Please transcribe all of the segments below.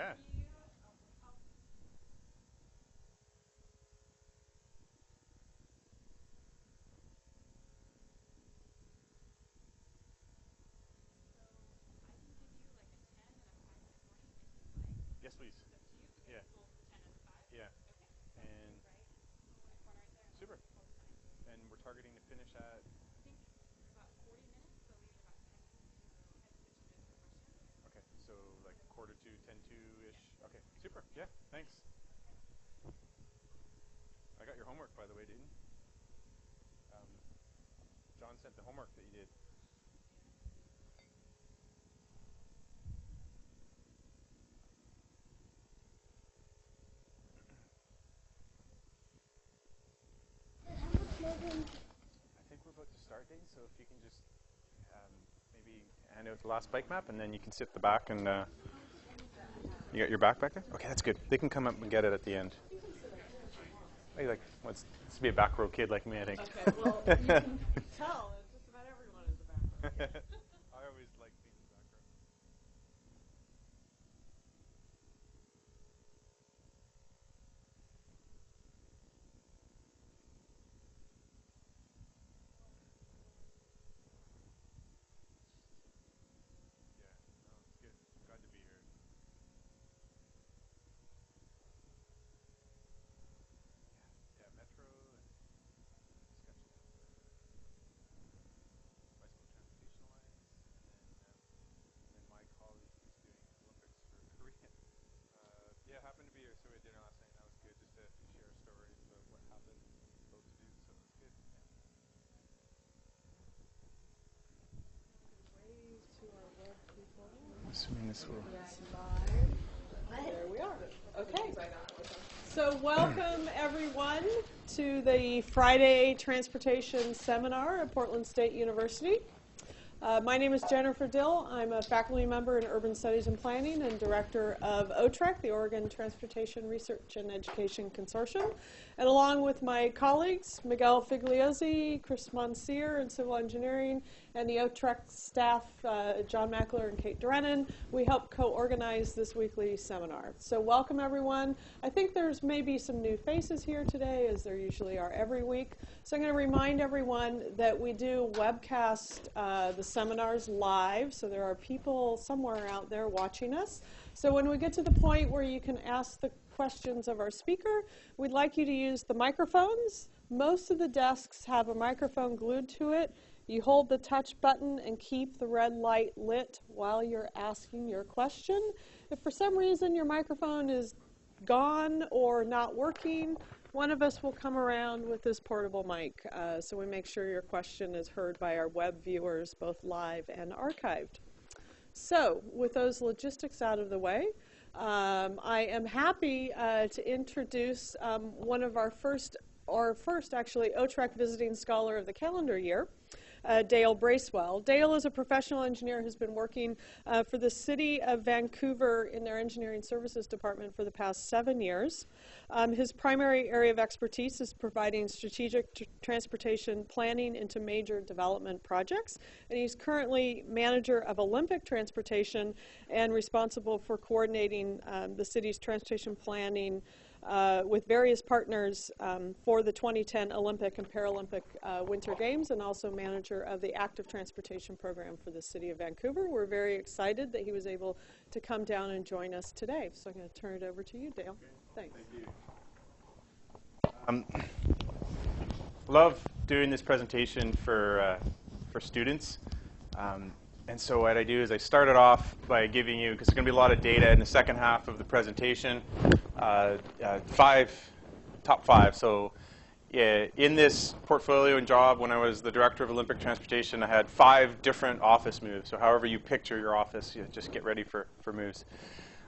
Yeah. Yes, please. Yeah. Yeah. And super. And we're targeting to finish at. Okay, so like quarter to 10:02-ish. Okay, super. Yeah, thanks. I got your homework, by the way, didn't you? John sent the homework that you did. I think we're about to start, Dane, so if you can just maybe hand out the last bike map, and then you can sit at the back and you got your back there? Okay, that's good. They can come up and get it at the end. Hey, like, wants to be a back row kid like me, I think. Okay, well, you can tell that just about everyone is a back row kid. I always like being in the back row. Yeah, no, it's good. Glad to be here. Yeah, Metro and discussion of bicycle transportation alliance, and then my colleague who's doing Olympics for Korea. Yeah, happened to be here, so we had dinner last night, and that was good, just to share stories about what happened, both to do, so it was good. Yeah. Wave to our web people. Assuming this will. There we are. Okay. So welcome everyone to the Friday Transportation Seminar at Portland State University. My name is Jennifer Dill. I'm a faculty member in Urban Studies and Planning and director of OTREC, the Oregon Transportation Research and Education Consortium. And along with my colleagues, Miguel Figliozzi, Chris Monsier in Civil Engineering, and the OTREC staff, John Mackler and Kate Drennan, we help co-organize this weekly seminar. So welcome everyone. I think there's maybe some new faces here today, as there usually are every week. So I'm going to remind everyone that we do webcast the seminars live, so there are people somewhere out there watching us. So when we get to the point where you can ask the questions of our speaker, we'd like you to use the microphones. Most of the desks have a microphone glued to it. You hold the touch button and keep the red light lit while you're asking your question. If for some reason your microphone is gone or not working, one of us will come around with this portable mic, so we make sure your question is heard by our web viewers, both live and archived. So, with those logistics out of the way, I am happy to introduce one of our first actually OTREC visiting scholar of the calendar year, Dale Bracewell. Dale is a professional engineer who's been working for the City of Vancouver in their engineering services department for the past 7 years. His primary area of expertise is providing strategic transportation planning into major development projects, and he's currently manager of Olympic transportation and responsible for coordinating the city's transportation planning with various partners for the 2010 Olympic and Paralympic Winter Games, and also manager of the active transportation program for the City of Vancouver. We're very excited that he was able to come down and join us today. So I'm going to turn it over to you, Dale. Thanks. Thank you. Love doing this presentation for students. And so what I do is I started off by giving you, because there's going to be a lot of data in the second half of the presentation, top five. So in this portfolio and job, when I was the director of Olympic transportation, I had 5 different office moves. So however you picture your office, you just get ready for moves.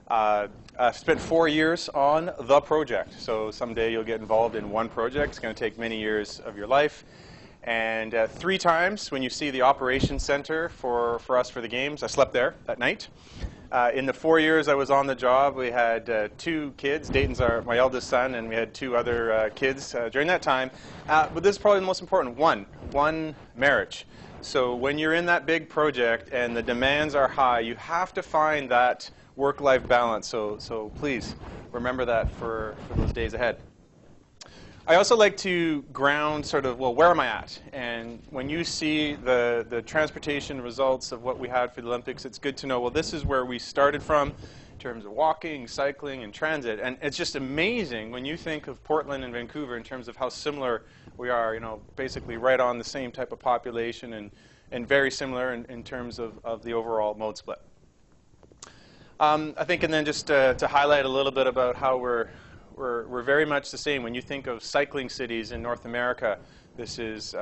I spent 4 years on the project. So someday you'll get involved in one project. It's going to take many years of your life. And 3 times when you see the operations center for us for the games, I slept there that night. In the 4 years I was on the job, we had 2 kids. Dayton's my eldest son, and we had 2 other kids during that time. But this is probably the most important one, marriage. So when you're in that big project and the demands are high, you have to find that work-life balance. So please remember that for those days ahead. I also like to ground sort of, well, where am I at? And when you see the transportation results of what we had for the Olympics, it's good to know, well, this is where we started from in terms of walking, cycling, and transit. And it's just amazing when you think of Portland and Vancouver in terms of how similar we are, you know, basically right on the same type of population and very similar in terms of the overall mode split. I think, and then just to highlight a little bit about how we're very much the same. When you think of cycling cities in North America, this is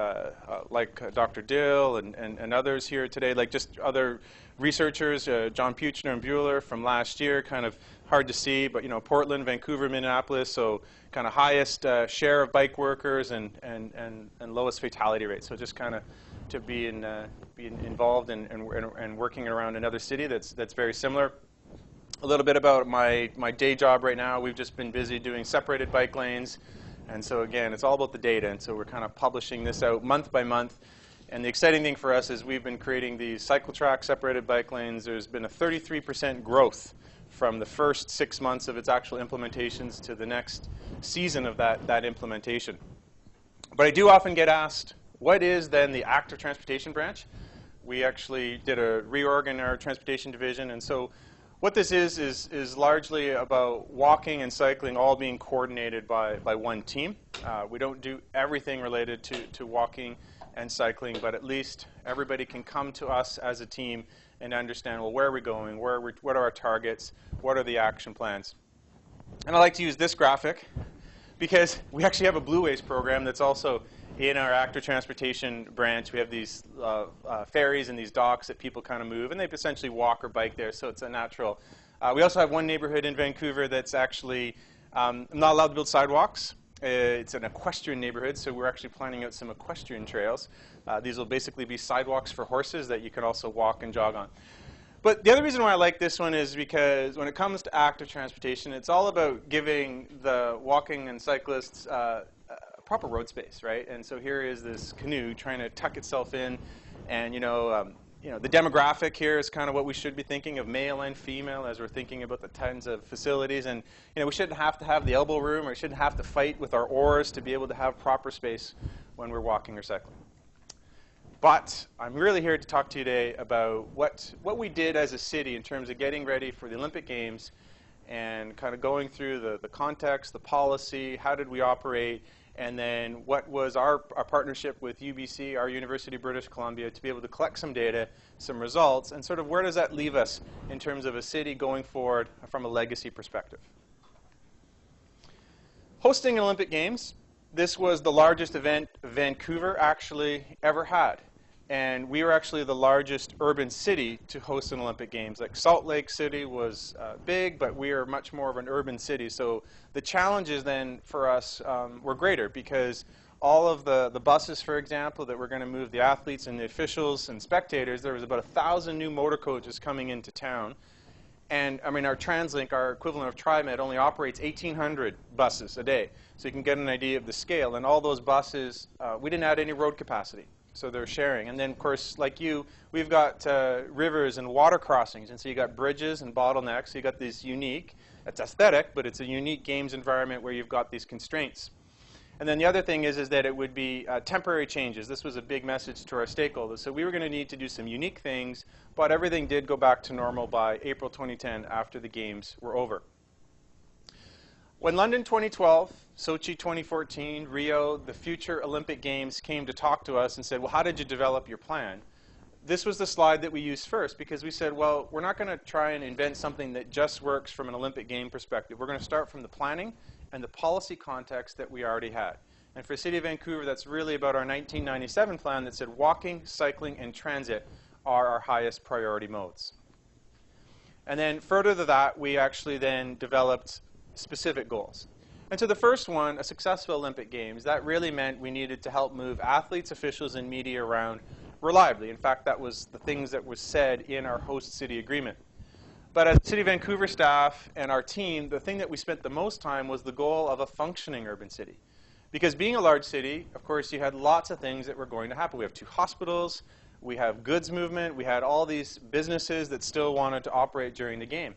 like Dr. Dill and others here today, like just other researchers, John Puchner and Bueller from last year, kind of hard to see, but you know, Portland, Vancouver, Minneapolis, so kind of highest share of bike workers and lowest fatality rate. So just kind of to be involved and working around another city that's very similar. A little bit about my day job right now. We've just been busy doing separated bike lanes. And so again, it's all about the data. And so we're kind of publishing this out month by month. And the exciting thing for us is we've been creating these cycle track separated bike lanes. There's been a 33% growth from the first 6 months of its actual implementations to the next season of that implementation. But I do often get asked, what is then the active transportation branch? We actually did a reorg in our transportation division. And so what this is largely about walking and cycling all being coordinated by one team. We don't do everything related to walking and cycling, but at least everybody can come to us as a team and understand, well, where are we going? What are our targets? What are the action plans? And I like to use this graphic because we actually have a Blue Waste program that's also in our active transportation branch. We have these ferries and these docks that people kind of move, and they essentially walk or bike there, so it's a natural. We also have one neighborhood in Vancouver that's actually not allowed to build sidewalks. It's an equestrian neighborhood, so we're actually planning out some equestrian trails. These will basically be sidewalks for horses that you can also walk and jog on. But the other reason why I like this one is because when it comes to active transportation, it's all about giving the walking and cyclists proper road space, right? And so here is this canoe trying to tuck itself in, and you know, the demographic here is kind of what we should be thinking of, male and female, as we're thinking about the kinds of facilities. And you know, we shouldn't have to have the elbow room, or we shouldn't have to fight with our oars to be able to have proper space when we're walking or cycling. But I'm really here to talk to you today about what we did as a city in terms of getting ready for the Olympic Games and kind of going through the context, the policy, how did we operate, and then what was our partnership with UBC, our University of British Columbia, to be able to collect some data, some results, and sort of where does that leave us in terms of a city going forward from a legacy perspective. Hosting Olympic Games, this was the largest event Vancouver actually ever had. And we were actually the largest urban city to host an Olympic Games. Like Salt Lake City was big, but we are much more of an urban city. So the challenges then for us were greater because all of the buses, for example, that were going to move the athletes and the officials and spectators, there was about 1,000 new motor coaches coming into town. And I mean, our TransLink, our equivalent of TriMet, only operates 1,800 buses a day. So you can get an idea of the scale. And all those buses, we didn't add any road capacity. So they're sharing. And then, of course, like you, we've got rivers and water crossings. And so you got bridges and bottlenecks. So you got these unique, it's aesthetic, but it's a unique games environment where you've got these constraints. And then the other thing is that it would be temporary changes. This was a big message to our stakeholders. So we were going to need to do some unique things, but everything did go back to normal by April 2010 after the games were over. When London 2012, Sochi 2014, Rio, the future Olympic Games came to talk to us and said, well, how did you develop your plan? This was the slide that we used first because we said, well, we're not going to try and invent something that just works from an Olympic game perspective. We're going to start from the planning and the policy context that we already had. And for the City of Vancouver, that's really about our 1997 plan that said walking, cycling, and transit are our highest priority modes. And then further to that, we actually then developed specific goals. And so the first one, a successful Olympic Games, that really meant we needed to help move athletes, officials, and media around reliably. In fact, that was the things that was said in our host city agreement. But as City of Vancouver staff and our team, the thing that we spent the most time was the goal of a functioning urban city. Because being a large city, of course, you had lots of things that were going to happen. We have 2 hospitals, we have goods movement, we had all these businesses that still wanted to operate during the game.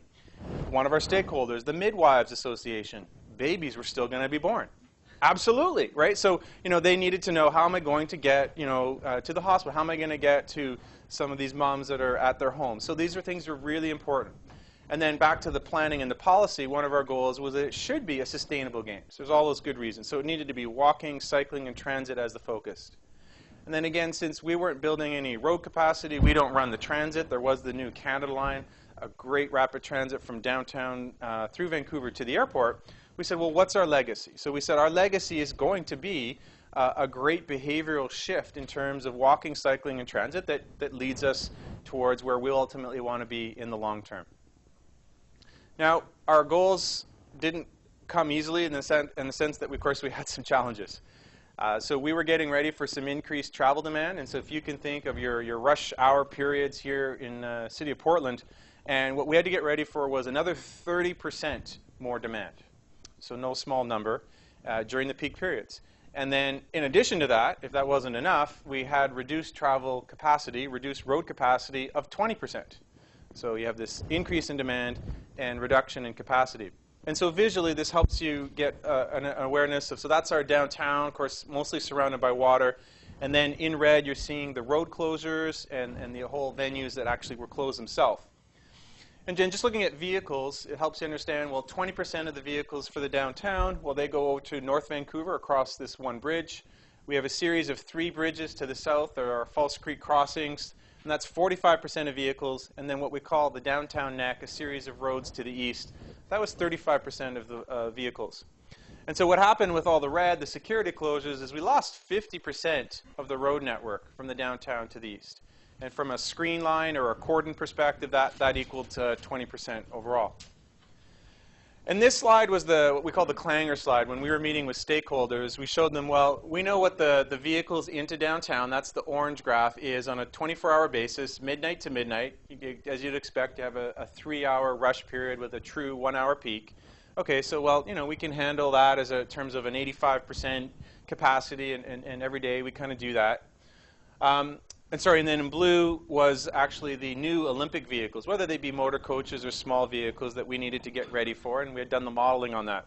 One of our stakeholders, the Midwives Association, babies were still going to be born. Absolutely, right? So, they needed to know, how am I going to get, to the hospital? How am I going to get to some of these moms that are at their home? So these are things that are really important. And then back to the planning and the policy, one of our goals was that it should be a sustainable games. There's all those good reasons. So it needed to be walking, cycling, and transit as the focus. And then again, since we weren't building any road capacity, we don't run the transit. There was the new Canada line, a great rapid transit from downtown through Vancouver to the airport. We said, well, what's our legacy? So we said our legacy is going to be a great behavioral shift in terms of walking, cycling, and transit that leads us towards where we ultimately want to be in the long term. Now, our goals didn't come easily in the sense that, of course, we had some challenges. So we were getting ready for some increased travel demand. And so if you can think of your rush hour periods here in the city of Portland, and what we had to get ready for was another 30% more demand. So no small number during the peak periods. And then in addition to that, if that wasn't enough, we had reduced travel capacity, reduced road capacity of 20%. So you have this increase in demand and reduction in capacity. And so visually, this helps you get an awareness of, so that's our downtown, of course, mostly surrounded by water. And then in red, you're seeing the road closures and the whole venues that actually were closed themselves. And then just looking at vehicles, it helps you understand, well, 20% of the vehicles for the downtown, well, they go over to North Vancouver across this one bridge. We have a series of 3 bridges to the south. There are False Creek crossings. And that's 45% of vehicles. And then what we call the downtown neck, a series of roads to the east. That was 35% of the vehicles. And so what happened with all the red, the security closures, is we lost 50% of the road network from the downtown to the east. And from a screen line or a cordon perspective, that equaled to 20% overall. And this slide was what we call the clanger slide. When we were meeting with stakeholders, we showed them, well, we know what the vehicles into downtown, that's the orange graph, is on a 24-hour basis, midnight to midnight. As you'd expect, you have a 3-hour rush period with a true 1-hour peak. Okay, so, well, we can handle that as in terms of an 85% capacity, and every day we kind of do that. And then in blue was actually the new Olympic vehicles, whether they be motor coaches or small vehicles that we needed to get ready for, and we had done the modeling on that.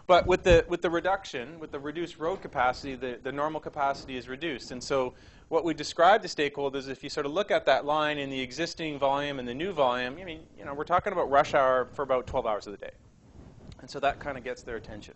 But with the reduction, with the reduced road capacity, the normal capacity is reduced. And so what we described to stakeholders, if you sort of look at that line in the existing volume and the new volume, we're talking about rush hour for about 12 hours of the day. And so that kind of gets their attention.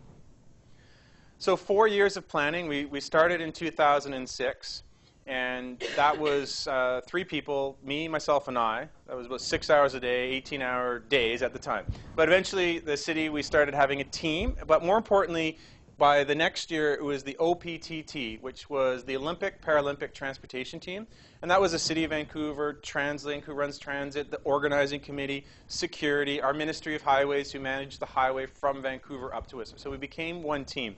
So 4 years of planning. We started in 2006. And that was 3 people, me, myself, and I. That was about 6 hours a day, 18-hour days at the time. But eventually, the city, we started having a team. But more importantly, by the next year, it was the OPTT, which was the Olympic Paralympic Transportation Team. And that was the City of Vancouver, TransLink, who runs transit, the organizing committee, security, our Ministry of Highways, who managed the highway from Vancouver up to us. So we became one team.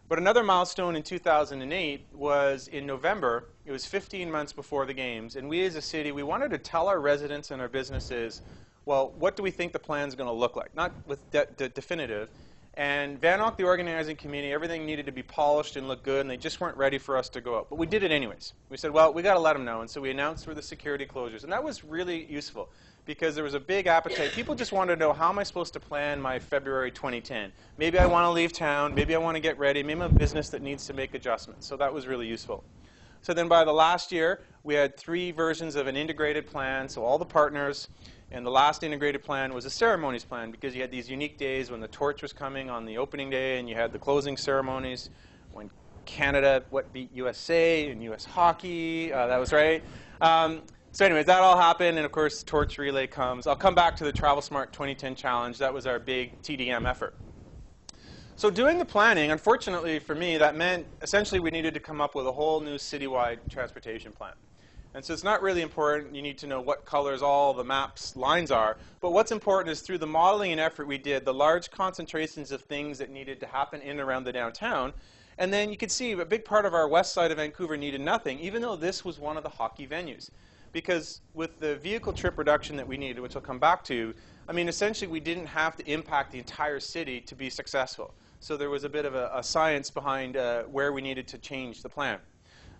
But another milestone in 2008 was in November. It was 15 months before the games. And we as a city, we wanted to tell our residents and our businesses, well, what do we think the plan is going to look like? Not with definitive. And Van Ock, the organizing committee, everything needed to be polished and look good, and they just weren't ready for us to go out. But we did it anyways. We said, well, we got to let them know. And so we announced where the security closures. And that was really useful because there was a big appetite. People just wanted to know, how am I supposed to plan my February 2010? Maybe I want to leave town. Maybe I want to get ready. Maybe I'm a business that needs to make adjustments. So that was really useful. So then by the last year, we had 3 versions of an integrated plan. So all the partners. And the last integrated plan was a ceremonies plan, because you had these unique days when the torch was coming on the opening day, and you had the closing ceremonies when Canada beat USA and US hockey. That was right. So anyways, that all happened, and of course, torch relay comes. I'll come back to the Travel Smart 2010 Challenge. That was our big TDM effort. So doing the planning, unfortunately for me, that meant essentially we needed to come up with a whole new citywide transportation plan. And so it's not really important. You need to know what colors all the maps lines are. But what's important is through the modeling and effort we did, the large concentrations of things that needed to happen in and around the downtown. And then you could see a big part of our west side of Vancouver needed nothing, even though this was one of the hockey venues. Because with the vehicle trip reduction that we needed, which I'll come back to, I mean, essentially we didn't have to impact the entire city to be successful. So there was a bit of a science behind where we needed to change the plan.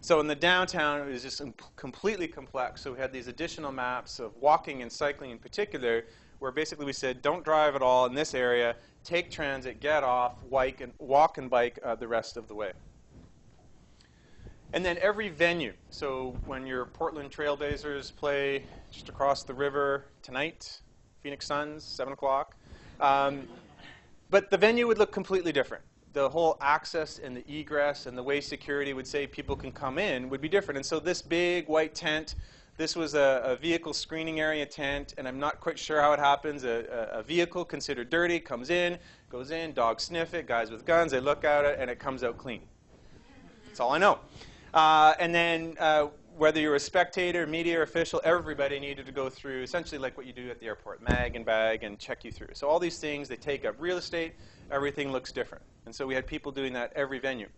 So in the downtown, it was just completely complex. So we had these additional maps of walking and cycling in particular, where basically we said, don't drive at all in this area, take transit, get off, walk and bike the rest of the way. And then every venue. So when your Portland Trailblazers play just across the river tonight, Phoenix Suns, 7 o'clock. But the venue would look completely different. The whole access and the egress and the way security would say people can come in would be different. And so this big white tent, this was a vehicle screening area tent, and I'm not quite sure how it happens. A vehicle considered dirty comes in, goes in, dogs sniff it, guys with guns, they look at it, and it comes out clean. That's all I know. And then whether you're a spectator, media, or official, everybody needed to go through essentially like what you do at the airport, mag and bag, and check you through. So all these things, they take up real estate. Everything looks different. And so we had people doing that every venue.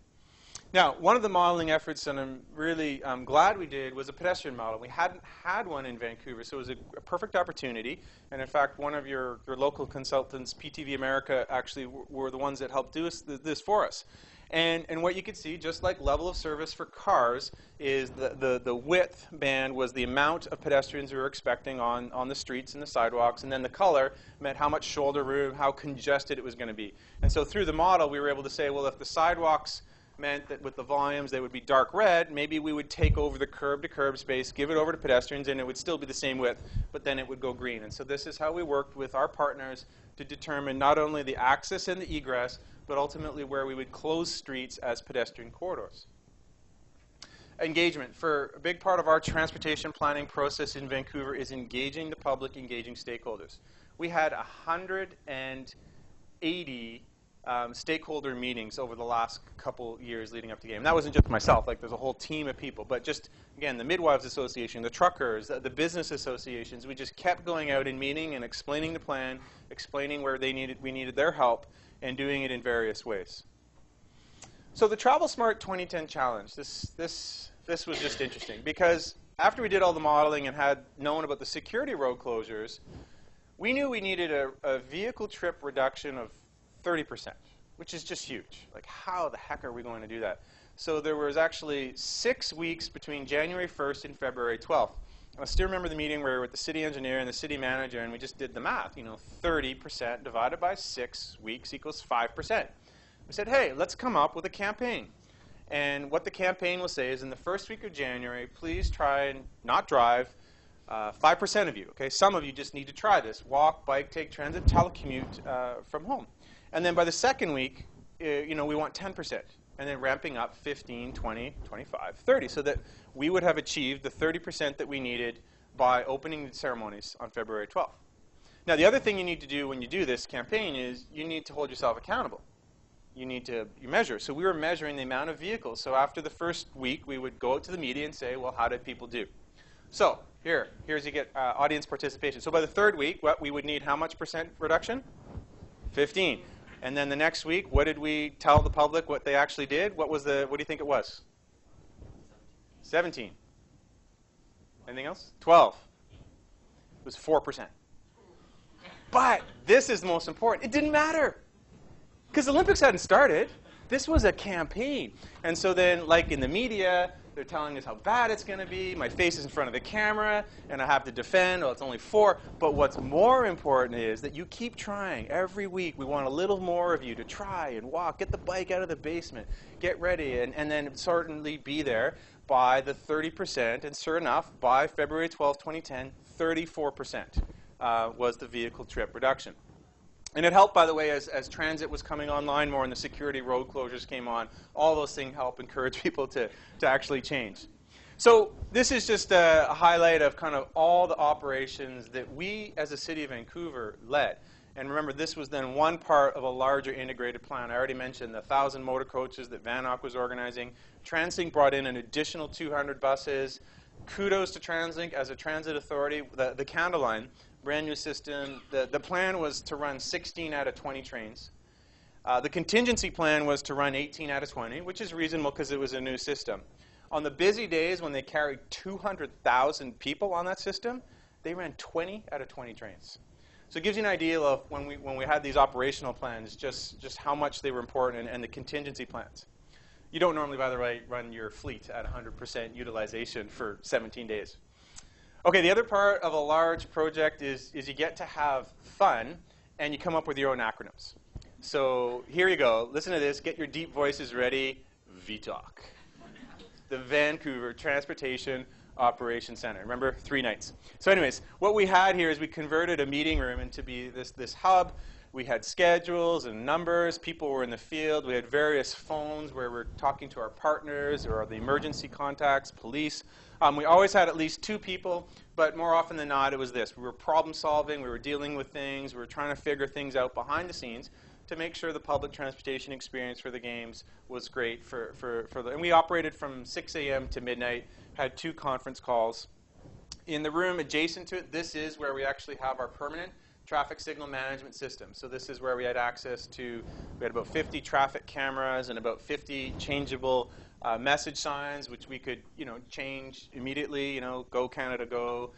Now, one of the modeling efforts, and I'm really glad we did, was a pedestrian model. We hadn't had one in Vancouver, so it was a perfect opportunity. And in fact, one of your local consultants, PTV America, actually were the ones that helped do this for us. And what you could see, just like level of service for cars, is the width band was the amount of pedestrians we were expecting on the streets and the sidewalks, and then the color meant how much shoulder room, how congested it was going to be. And so through the model, we were able to say, well, if the sidewalks meant that with the volumes they would be dark red, maybe we would take over the curb-to-curb space, give it over to pedestrians, and it would still be the same width, but then it would go green. And so this is how we worked with our partners to determine not only the access and the egress, but ultimately where we would close streets as pedestrian corridors. Engagement. For a big part of our transportation planning process in Vancouver is engaging the public, engaging stakeholders. We had 180 stakeholder meetings over the last couple years leading up to the game. That wasn't just myself, like there's a whole team of people, but just, again, the Midwives Association, the truckers, the business associations, we just kept going out and meeting and explaining the plan, explaining where we needed their help, and doing it in various ways. So the Travel Smart 2010 Challenge, this was just interesting because after we did all the modeling and had known about the security road closures, we knew we needed a vehicle trip reduction of 30%, which is just huge. Like, how the heck are we going to do that? So there was actually 6 weeks between January 1st and February 12th. I still remember the meeting where we were with the city engineer and the city manager, and we just did the math. 30% divided by 6 weeks equals 5%. We said, hey, let's come up with a campaign. And what the campaign will say is, in the first week of January, please try and not drive. 5% of you, okay? Some of you just need to try this. Walk, bike, take transit, telecommute from home. And then by the second week, we want 10%. And then ramping up 15, 20, 25, 30, so that we would have achieved the 30% that we needed by opening the ceremonies on February 12th. Now, the other thing you need to do when you do this campaign is you need to hold yourself accountable. You need to measure. So we were measuring the amount of vehicles. So after the first week, we would go out to the media and say, well, how did people do? So here's you get audience participation. So by the third week, we would need how much percent reduction? 15. And then the next week, what did we tell the public what they actually did? What do you think it was? 17. Anything else? 12. It was 4%. But this is the most important. It didn't matter. Because the Olympics hadn't started. This was a campaign. And so then, like in the media, they're telling us how bad it's going to be. My face is in front of the camera, and I have to defend. Oh, it's only 4. But what's more important is that you keep trying. Every week, we want a little more of you to try and walk. Get the bike out of the basement. Get ready. And then certainly be there by the 30%. And sure enough, by February 12, 2010, 34% was the vehicle trip reduction. And it helped, by the way, as transit was coming online more and the security road closures came on. All those things help encourage people to actually change. So this is just a highlight of kind of all the operations that we, as a city of Vancouver, led. And remember, this was then one part of a larger integrated plan. I already mentioned the 1,000 motor coaches that VanOck was organizing. TransLink brought in an additional 200 buses. Kudos to TransLink as a transit authority. The Canada Line, brand new system. The plan was to run 16 out of 20 trains. The contingency plan was to run 18 out of 20, which is reasonable because it was a new system. On the busy days when they carried 200,000 people on that system, they ran 20 out of 20 trains. So it gives you an idea of when we had these operational plans, just how much they were important, and the contingency plans. You don't normally, by the way, run your fleet at 100% utilization for 17 days. Okay, the other part of a large project is you get to have fun, and you come up with your own acronyms. So here you go. Listen to this. Get your deep voices ready. VTOC. The Vancouver Transportation Operations Center. Remember, 3 nights. So anyways, what we had here is we converted a meeting room into be this hub. We had schedules and numbers. People were in the field. We had various phones where we're talking to our partners or the emergency contacts, police. We always had at least 2 people, but more often than not, it was this. We were problem solving. We were dealing with things. We were trying to figure things out behind the scenes to make sure the public transportation experience for the games was great and we operated from 6 a.m. to midnight, had 2 conference calls. In the room adjacent to it, this is where we actually have our permanent traffic signal management system. So this is where we had access to, we had about 50 traffic cameras and about 50 changeable message signs, which we could, change immediately, go Canada, go,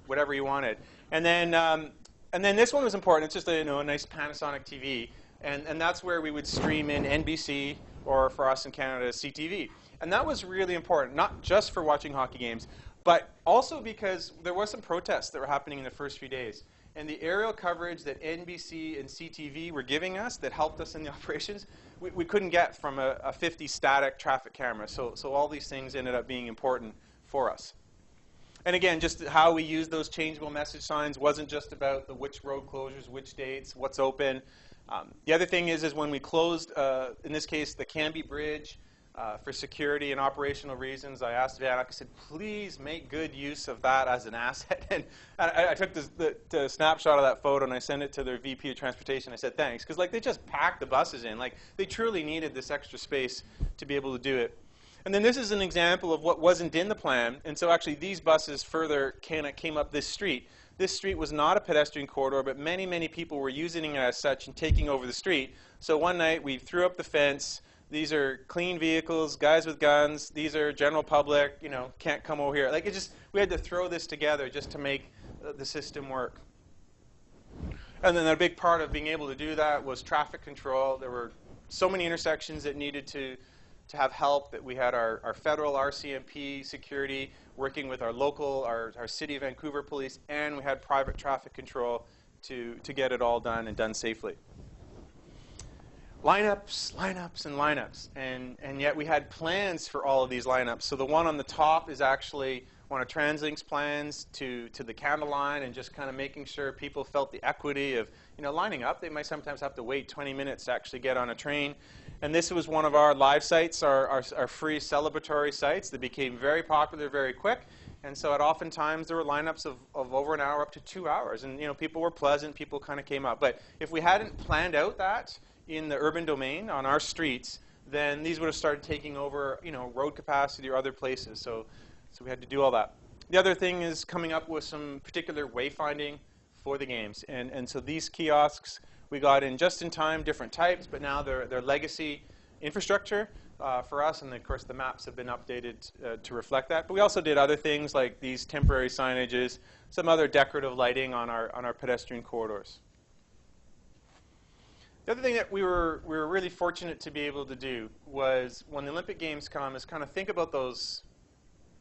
whatever you wanted. And then this one was important. It's just a nice Panasonic TV, and that's where we would stream in NBC or for us in Canada, CTV. And that was really important, not just for watching hockey games, but also because there was some protests that were happening in the first few days. And the aerial coverage that NBC and CTV were giving us that helped us in the operations, we couldn't get from a 50 static traffic camera. So all these things ended up being important for us. And again, just how we use those changeable message signs wasn't just about the which road closures, which dates, what's open. The other thing is when we closed, in this case, the Canby Bridge for security and operational reasons, I asked Vanek, I said, please make good use of that as an asset. And I took the snapshot of that photo and I sent it to their VP of Transportation. I said, thanks, because they just packed the buses in. They truly needed this extra space to be able to do it. And then this is an example of what wasn't in the plan. And so actually these buses further came up this street. This street was not a pedestrian corridor, but many, many people were using it as such and taking over the street. So one night we threw up the fence. These are clean vehicles, guys with guns. These are general public, can't come over here. We had to throw this together just to make the system work. And then a big part of being able to do that was traffic control. There were so many intersections that needed to have help that we had our federal RCMP security working with our local, our City of Vancouver police, and we had private traffic control to get it all done and done safely. Lineups, lineups, and lineups. And yet we had plans for all of these lineups. So the one on the top is actually one of TransLink's plans to the Canada line and just kind of making sure people felt the equity of lining up. They might sometimes have to wait 20 minutes to actually get on a train. And this was one of our live sites, our free celebratory sites that became very popular very quick. And so oftentimes there were lineups of over an hour up to 2 hours. And people were pleasant, people kind of came up. But if we hadn't planned out that in the urban domain on our streets, then these would have started taking over road capacity or other places. So we had to do all that. The other thing is coming up with some particular wayfinding for the games. And so these kiosks we got in just in time, different types, but now they're legacy infrastructure for us. And of course, the maps have been updated to reflect that. But we also did other things like these temporary signages, some other decorative lighting on our pedestrian corridors. The other thing that we were really fortunate to be able to do was when the Olympic Games come is kind of think about those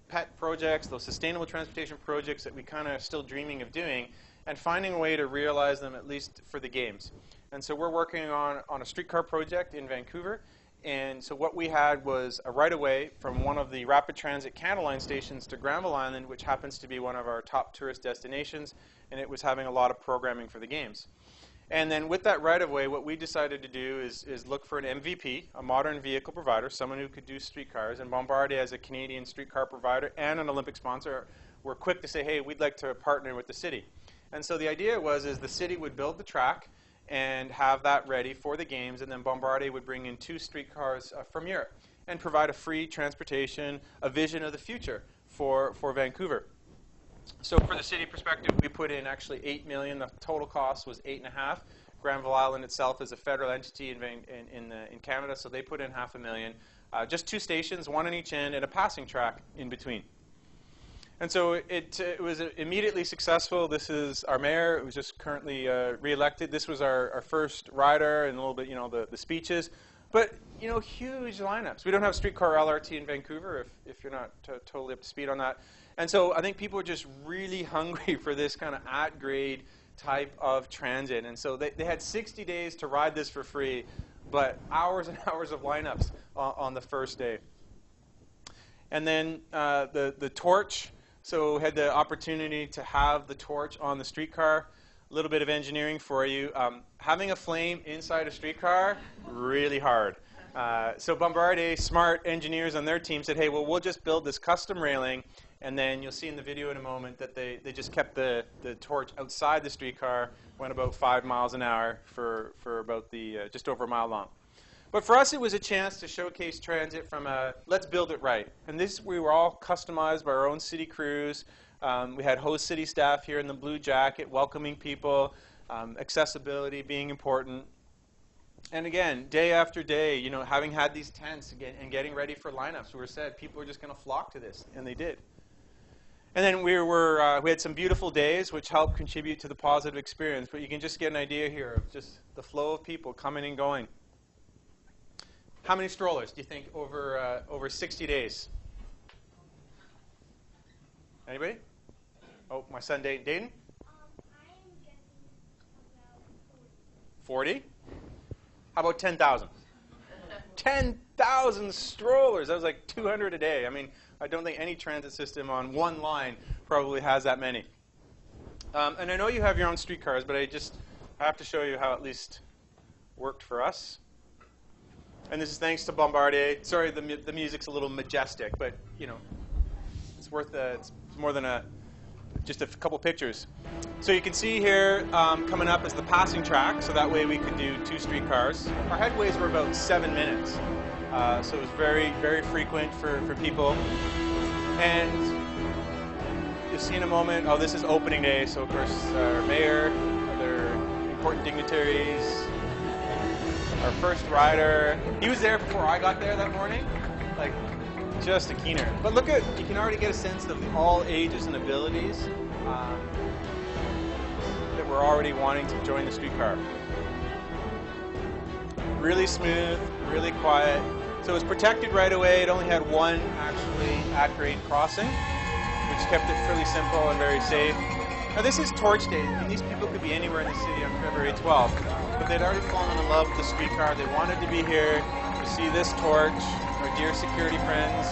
pet projects, those sustainable transportation projects that we kind of still dreaming of doing, and finding a way to realize them at least for the games. And so we're working on a streetcar project in Vancouver. And so what we had was a right-of-way from one of the rapid transit Canada Line stations to Granville Island, which happens to be one of our top tourist destinations, and it was having a lot of programming for the games. And then with that right-of-way, what we decided to do is look for an MVP, a modern vehicle provider, someone who could do streetcars. And Bombardier, as a Canadian streetcar provider and an Olympic sponsor, were quick to say, hey, we'd like to partner with the city. And so the idea is the city would build the track and have that ready for the games, and then Bombardier would bring in 2 streetcars from Europe and provide a free transportation, a vision of the future for Vancouver. So for the city perspective, we put in actually $8 million. The total cost was $8.5 million. Granville Island itself is a federal entity in Canada, so they put in $500,000. Just 2 stations, one on each end, and a passing track in between. And so it was immediately successful. This is our mayor, who's just currently re-elected. This was our first rider and a little bit, the speeches. But, huge lineups. We don't have streetcar LRT in Vancouver, if you're not totally up to speed on that. And so I think people are just really hungry for this kind of at-grade type of transit. And so they had 60 days to ride this for free, but hours and hours of lineups on the first day. And then the torch. So had the opportunity to have the torch on the streetcar. A little bit of engineering for you. Having a flame inside a streetcar, really hard. So Bombardier, smart engineers on their team said, hey, well, we'll just build this custom railing, and then you'll see in the video in a moment that they just kept the torch outside the streetcar, went about 5 miles an hour for about just over a mile long. But for us, it was a chance to showcase transit from a, let's build it right. And this, we were all customized by our own city crews. We had host city staff here in the blue jacket, welcoming people, accessibility being important. And again, day after day, you know, having had these tents and getting ready for lineups, we said people were just going to flock to this, and they did. And then we had some beautiful days, which helped contribute to the positive experience. But you can just get an idea here of just the flow of people coming and going. How many strollers do you think over 60 days? Anybody? Oh, my son Dayton? I'm guessing about 40? How about 10,000? 10,000 strollers. That was like 200 a day. I mean, I don't think any transit system on one line probably has that many. And I know you have your own streetcars, but I have to show you how at least worked for us. And this is thanks to Bombardier. Sorry, the music's a little majestic, but you know, it's worth it's more than just a couple pictures. So you can see here coming up is the passing track, so that way we could do 2 streetcars. Our headways were about 7 minutes, so it was very, very frequent for people. And you'll see in a moment, oh, this is opening day, so of course our mayor, other important dignitaries, our first rider. He was there before I got there that morning, like just a keener. But look at, you can already get a sense of all ages and abilities that were already wanting to join the streetcar. Really smooth, really quiet. So it was protected right away. It only had one actually at-grade crossing, which kept it fairly simple and very safe. Now this is Torch Day, and these people could be anywhere in the city on February 12th, but they'd already fallen in love with the streetcar. They wanted to be here to see this torch, our dear security friends.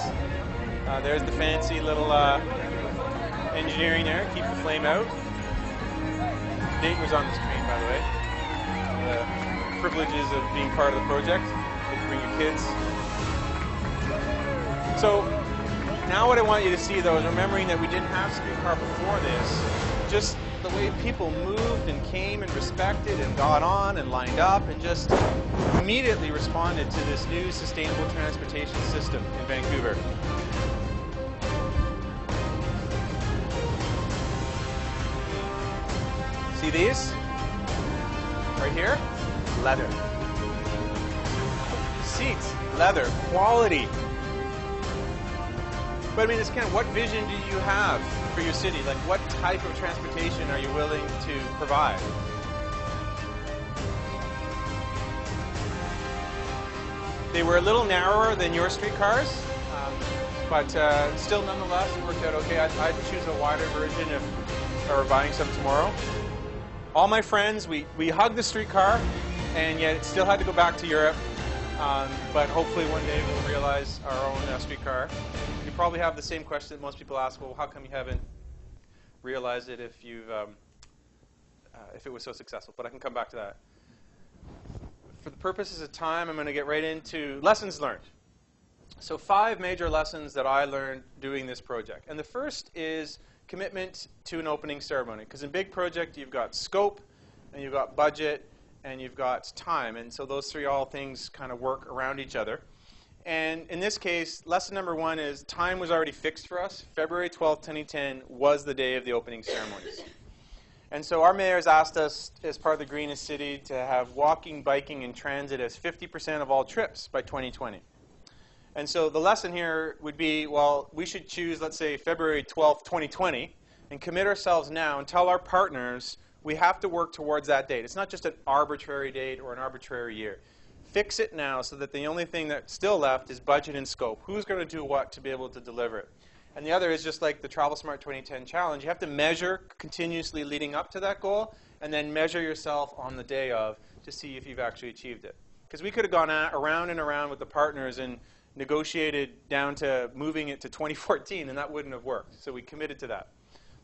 There's the fancy little engineering there, keep the flame out. Dayton was on the screen, by the way. The privileges of being part of the project. You can bring your kids. So now what I want you to see, though, is remembering that we didn't have streetcar before this. Just the way people moved and came and respected and got on and lined up and just immediately responded to this new sustainable transportation system in Vancouver. See these? Right here? Leather. Seats, leather, quality. But I mean, it's kind of, what vision do you have for your city? Like, what type of transportation are you willing to provide? They were a little narrower than your streetcars, but still nonetheless worked out okay. I'd choose a wider version if I were buying some tomorrow. All my friends, we hugged the streetcar, and yet it still had to go back to Europe. But hopefully one day we'll realize our own streetcar. You probably have the same question that most people ask, well, how come you haven't realized it if it was so successful? But I can come back to that. For the purposes of time, I'm going to get right into lessons learned. So 5 major lessons that I learned doing this project. And the first is commitment to an opening ceremony. Because in big project, you've got scope, and you've got budget, and you've got time. And so those 3 all things kind of work around each other. And in this case, lesson number 1 is time was already fixed for us. February 12th, 2010 was the day of the opening ceremonies. And so our mayor has asked us, as part of the greenest city, to have walking, biking, and transit as 50% of all trips by 2020. And so the lesson here would be, well, we should choose, let's say, February 12th, 2020, and commit ourselves now and tell our partners we have to work towards that date. It's not just an arbitrary date or an arbitrary year. Fix it now so that the only thing that's still left is budget and scope. Who's going to do what to be able to deliver it? And the other is just like the Travel Smart 2010 challenge. You have to measure continuously leading up to that goal, and then measure yourself on the day of to see if you've actually achieved it. Because we could have gone around and around with the partners and negotiated down to moving it to 2014, and that wouldn't have worked. So we committed to that.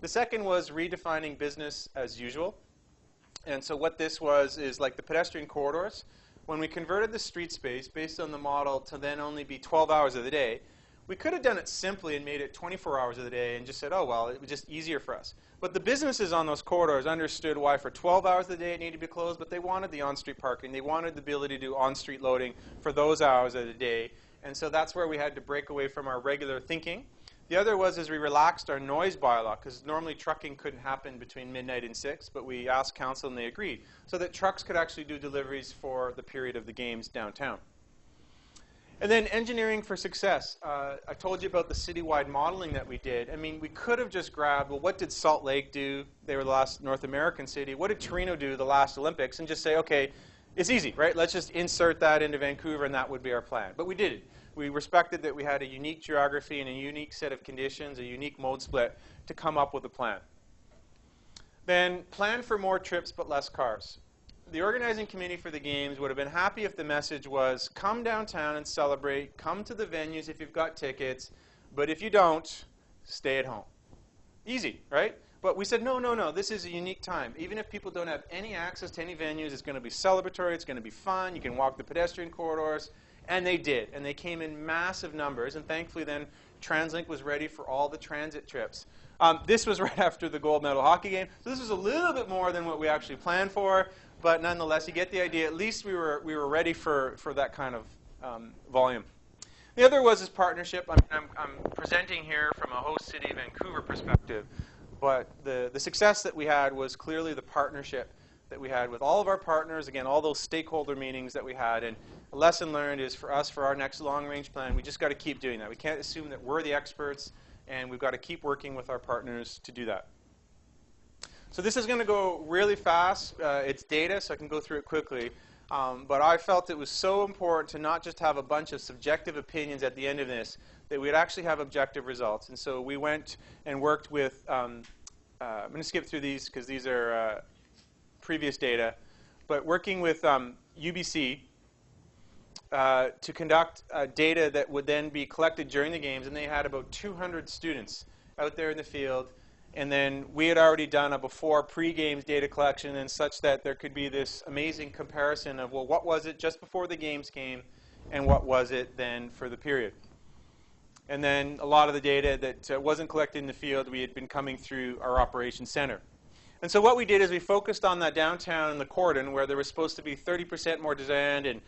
The second was redefining business as usual. And so what this was is like the pedestrian corridors. When we converted the street space based on the model to then only be 12 hours of the day, we could have done it simply and made it 24 hours of the day and just said, oh, well, it was just easier for us. But the businesses on those corridors understood why for 12 hours of the day it needed to be closed, but they wanted the on-street parking. They wanted the ability to do on-street loading for those hours of the day. And so that's where we had to break away from our regular thinking. The other was we relaxed our noise bylaw, because normally trucking couldn't happen between midnight and 6, but we asked council and they agreed, so that trucks could actually do deliveries for the period of the games downtown. And then engineering for success. I told you about the citywide modeling that we did. I mean, we could have just grabbed, well, what did Salt Lake do? They were the last North American city. What did Torino do the last Olympics? And just say, okay, it's easy, right? Let's just insert that into Vancouver, and that would be our plan. But we didn't. We respected that we had a unique geography and a unique set of conditions, a unique mode split to come up with a plan. Then plan for more trips but less cars. The organizing committee for the games would have been happy if the message was, come downtown and celebrate, come to the venues if you've got tickets, but if you don't, stay at home. Easy, right? But we said, no, no, no, this is a unique time. Even if people don't have any access to any venues, it's going to be celebratory, it's going to be fun, you can walk the pedestrian corridors. And they did, and they came in massive numbers, and thankfully then TransLink was ready for all the transit trips. This was right after the gold medal hockey game, so this was a little bit more than what we actually planned for, but nonetheless, you get the idea. At least we were ready for that kind of volume. The other was this partnership. I'm presenting here from a host city, Vancouver perspective, but the success that we had was clearly the partnership that we had with all of our partners, again, all those stakeholder meetings that we had. And a lesson learned is for us, for our next long-range plan, we just got to keep doing that. We can't assume that we're the experts, and we've got to keep working with our partners to do that. So this is going to go really fast. It's data, so I can go through it quickly. But I felt it was so important to not just have a bunch of subjective opinions at the end of this, that we'd actually have objective results. And so we went and worked with, I'm going to skip through these because these are previous data, but working with UBC to conduct data that would then be collected during the games, and they had about 200 students out there in the field. And then we had already done a before pre-games data collection, and such that there could be this amazing comparison of, well, what was it just before the games came, and what was it then for the period. And then a lot of the data that wasn't collected in the field, we had been coming through our operations center. And so what we did is we focused on that downtown and the cordon, where there was supposed to be 30% more demand and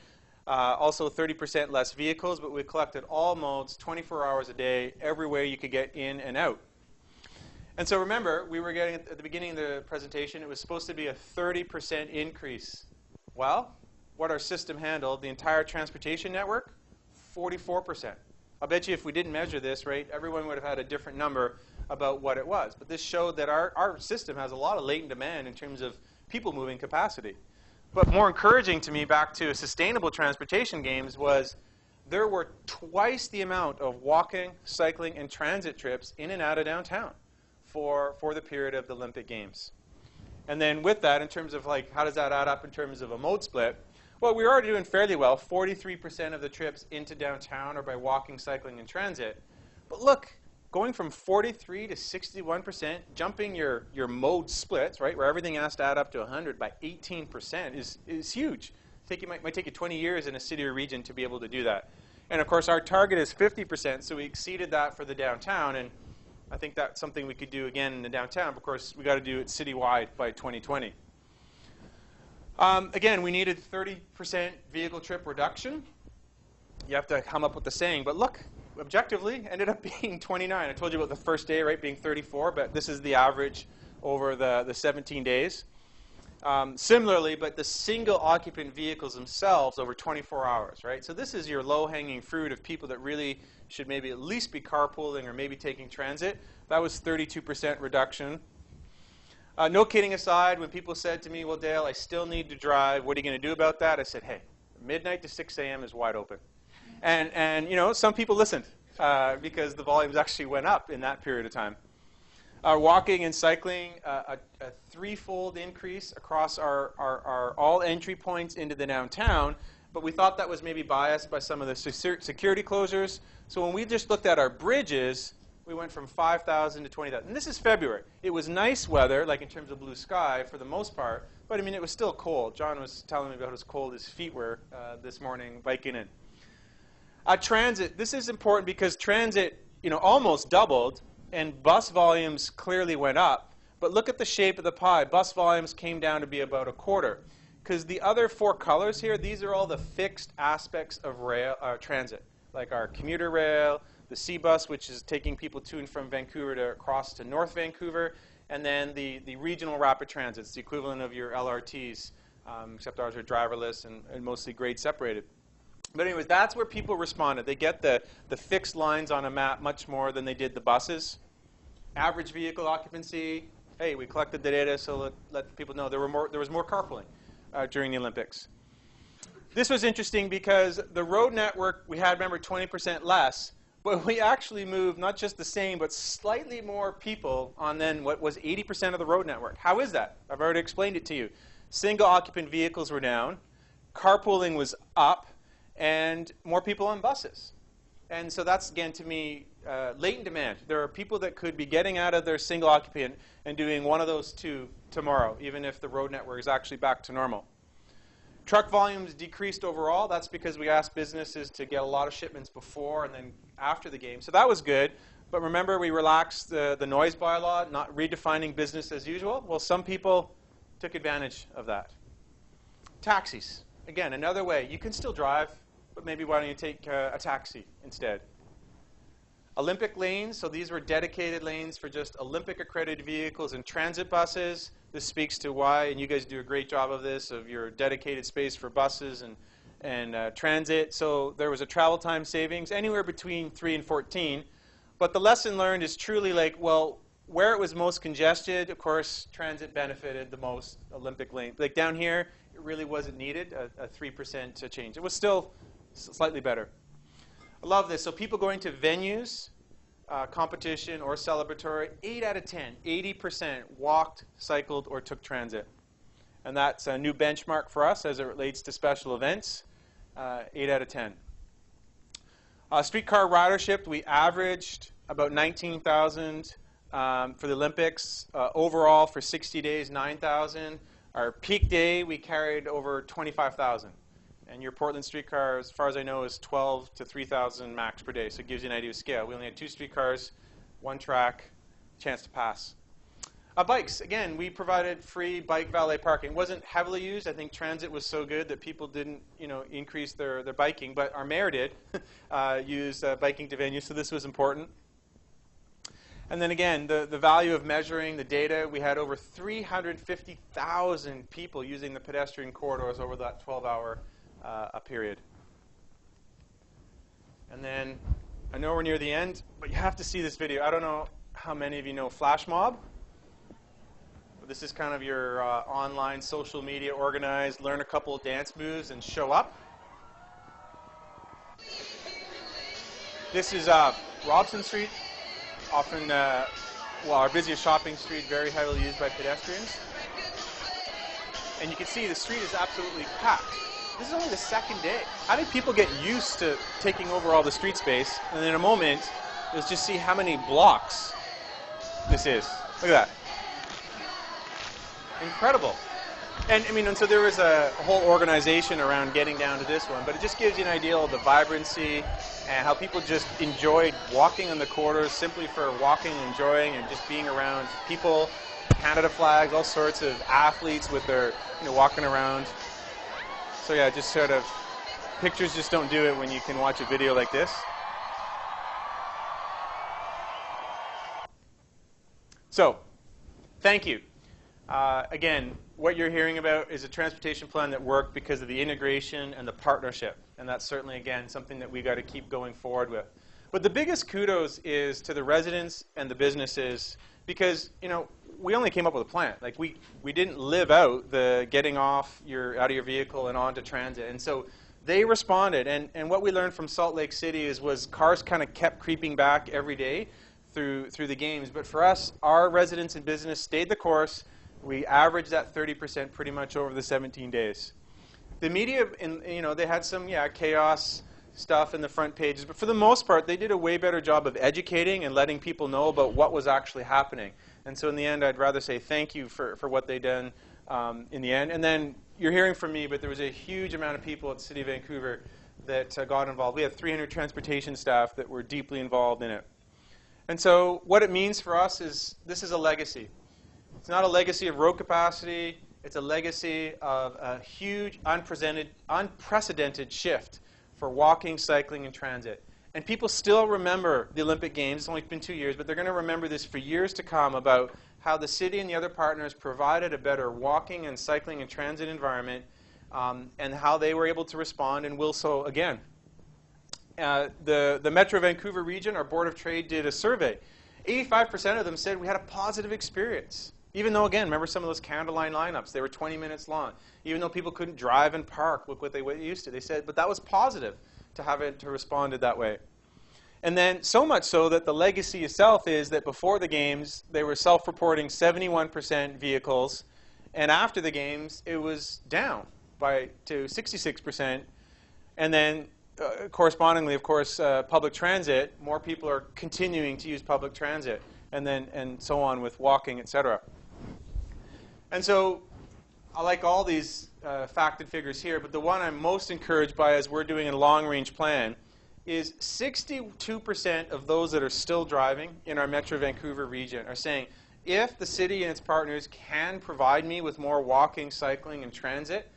also 30% less vehicles, but we collected all modes, 24 hours a day, every way you could get in and out. And so remember, we were getting, at the beginning of the presentation, it was supposed to be a 30% increase. Well, what our system handled, the entire transportation network, 44%. I'll bet you if we didn't measure this, right, everyone would have had a different number about what it was. But this showed that our system has a lot of latent demand in terms of people moving capacity. But more encouraging to me, back to sustainable transportation games, was there were twice the amount of walking, cycling, and transit trips in and out of downtown for the period of the Olympic Games. And then with that, in terms of like, how does that add up in terms of a mode split? Well, we're already doing fairly well. 43% of the trips into downtown are by walking, cycling, and transit. But look, going from 43 to 61%, jumping your mode splits, right, where everything has to add up to 100 by 18% is huge. It might take you 20 years in a city or region to be able to do that. And of course, our target is 50%, so we exceeded that for the downtown. And I think that's something we could do again in the downtown. But of course, we got to do it citywide by 2020. Again, we needed 30% vehicle trip reduction. You have to come up with the saying, but look, objectively, ended up being 29. I told you about the first day, right, being 34, but this is the average over the 17 days. Similarly, but the single occupant vehicles themselves over 24 hours, right? So this is your low-hanging fruit of people that really should maybe at least be carpooling or maybe taking transit. That was 32% reduction. No kidding aside, when people said to me, well, Dale, I still need to drive. What are you going to do about that? I said, hey, midnight to 6 a.m. is wide open. And you know, some people listened. because the volumes actually went up in that period of time. Walking and cycling, a threefold increase across our all entry points into the downtown, but we thought that was maybe biased by some of the security closures. So when we just looked at our bridges, we went from 5,000 to 20,000. And this is February. It was nice weather, like in terms of blue sky for the most part, but I mean, it was still cold. John was telling me about how cold his feet were this morning biking in. Transit, this is important because transit, almost doubled, and bus volumes clearly went up. But look at the shape of the pie. Bus volumes came down to be about a quarter. Because the other four colors here, these are all the fixed aspects of rail transit, like our commuter rail, the C-bus, which is taking people to and from Vancouver to cross to North Vancouver, and then the regional rapid transits, the equivalent of your LRTs, except ours are driverless and mostly grade separated. But anyways, that's where people responded. They get the fixed lines on a map much more than they did the buses. Average vehicle occupancy, hey, we collected the data, so let people know there was more carpooling during the Olympics. This was interesting because the road network, we had, remember, 20% less, but we actually moved not just the same, but slightly more people on then what was 80% of the road network. How is that? I've already explained it to you. Single occupant vehicles were down, carpooling was up, and more people on buses. And so that's, again, to me, latent demand. There are people that could be getting out of their single occupant and doing one of those two tomorrow, even if the road network is actually back to normal. Truck volumes decreased overall. That's because we asked businesses to get a lot of shipments before and then after the game. So that was good. But remember, we relaxed the noise bylaw, not redefining business as usual. Well, some people took advantage of that. Taxis. Again, another way. You can still drive, but maybe why don't you take a taxi instead? Olympic lanes. So these were dedicated lanes for just Olympic-accredited vehicles and transit buses. This speaks to why, and you guys do a great job of this, of your dedicated space for buses and transit. So there was a travel time savings, anywhere between 3 and 14. But the lesson learned is truly like, well, where it was most congested, of course, transit benefited the most. Olympic lane. Like down here, it really wasn't needed, a 3% change. It was still slightly better. I love this. So people going to venues, competition or celebratory, 8 out of 10, 80% walked, cycled, or took transit. And that's a new benchmark for us as it relates to special events, 8 out of 10. Streetcar ridership, we averaged about 19,000 for the Olympics. Overall, for 60 days, 9,000. Our peak day, we carried over 25,000. And your Portland streetcar, as far as I know, is 12 to 3,000 max per day. So it gives you an idea of scale. We only had 2 streetcars, 1 track, chance to pass. Bikes, again, we provided free bike valet parking. It wasn't heavily used. I think transit was so good that people didn't, increase their biking. But our mayor did use biking to venues, so this was important. And then again, the value of measuring the data, we had over 350,000 people using the pedestrian corridors over that 12-hour period. And then, I know we're near the end, but you have to see this video. I don't know how many of you know Flash Mob. But this is kind of your online social media organized, learn a couple of dance moves and show up. This is Robson Street, often, our busiest shopping street, very heavily used by pedestrians. And you can see the street is absolutely packed. This is only the second day. How did people get used to taking over all the street space? And in a moment, let's just see how many blocks this is. Look at that. Incredible. And I mean, and so there was a whole organization around getting down to this one, but it just gives you an idea of the vibrancy and how people just enjoyed walking on the corridors simply for walking and enjoying and just being around people, Canada flags, all sorts of athletes with their, walking around. So yeah, just sort of, pictures just don't do it when you can watch a video like this. So, thank you. Again, what you're hearing about is a transportation plan that worked because of the integration and the partnership. And that's certainly, again, something that we've got to keep going forward with. But the biggest kudos is to the residents and the businesses because, we only came up with a plan. Like we didn't live out the getting out of your vehicle and onto transit. And so they responded. And what we learned from Salt Lake City was cars kind of kept creeping back every day through the games. But for us, our residents and business stayed the course. We averaged that 30% pretty much over the 17 days. The media, they had some, chaos stuff in the front pages. But for the most part, they did a way better job of educating and letting people know about what was actually happening. And so in the end, I'd rather say thank you for what they've done in the end. And then you're hearing from me, but there was a huge amount of people at City of Vancouver that got involved. We had 300 transportation staff that were deeply involved in it. And so what it means for us is this is a legacy. It's not a legacy of road capacity. It's a legacy of a huge, unprecedented shift for walking, cycling, and transit. And people still remember the Olympic Games. It's only been 2 years, but they're going to remember this for years to come about how the city and the other partners provided a better walking and cycling and transit environment, and how they were able to respond and will so again. The Metro Vancouver region, our Board of Trade did a survey. 85% of them said we had a positive experience. Even though, again, remember some of those candle-line lineups, they were 20 minutes long. Even though people couldn't drive and park, look what they used to. They said, but that was positive to have it to responded that way. And then so much so that the legacy itself is that before the games, they were self-reporting 71% vehicles, and after the games, it was down to 66%. And then correspondingly, of course, public transit, more people are continuing to use public transit, and so on with walking, et cetera. And so I like all these fact and figures here, but the one I'm most encouraged by as we're doing a long-range plan is 62% of those that are still driving in our Metro Vancouver region are saying, if the city and its partners can provide me with more walking, cycling, and transit,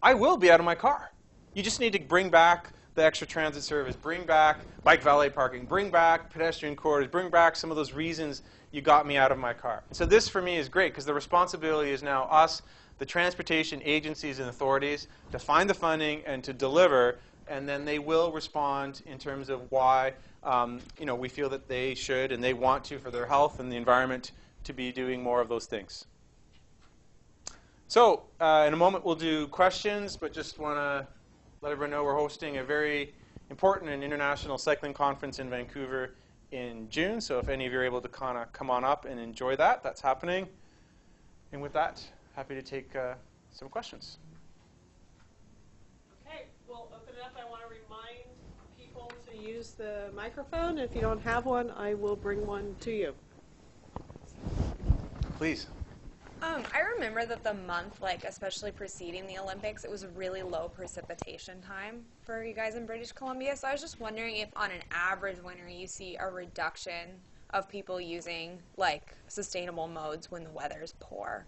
I will be out of my car. You just need to bring back the extra transit service, bring back bike valet parking, bring back pedestrian corridors, bring back some of those reasons you got me out of my car. So this, for me, is great because the responsibility is now us, the transportation agencies and authorities, to find the funding and to deliver, and then they will respond in terms of why we feel that they should and they want to, for their health and the environment, to be doing more of those things. So in a moment we'll do questions, but just want to let everyone know we're hosting a very important and international cycling conference in Vancouver in June. So if any of you are able to kind of come on up and enjoy that, that's happening. And with that, happy to take some questions. Okay, we'll open it up. I want to remind people to use the microphone. If you don't have one, I will bring one to you. Please. I remember that the month, especially preceding the Olympics, it was a really low precipitation time for you guys in British Columbia. So I was just wondering if on an average winter you see a reduction of people using sustainable modes when the weather's poor.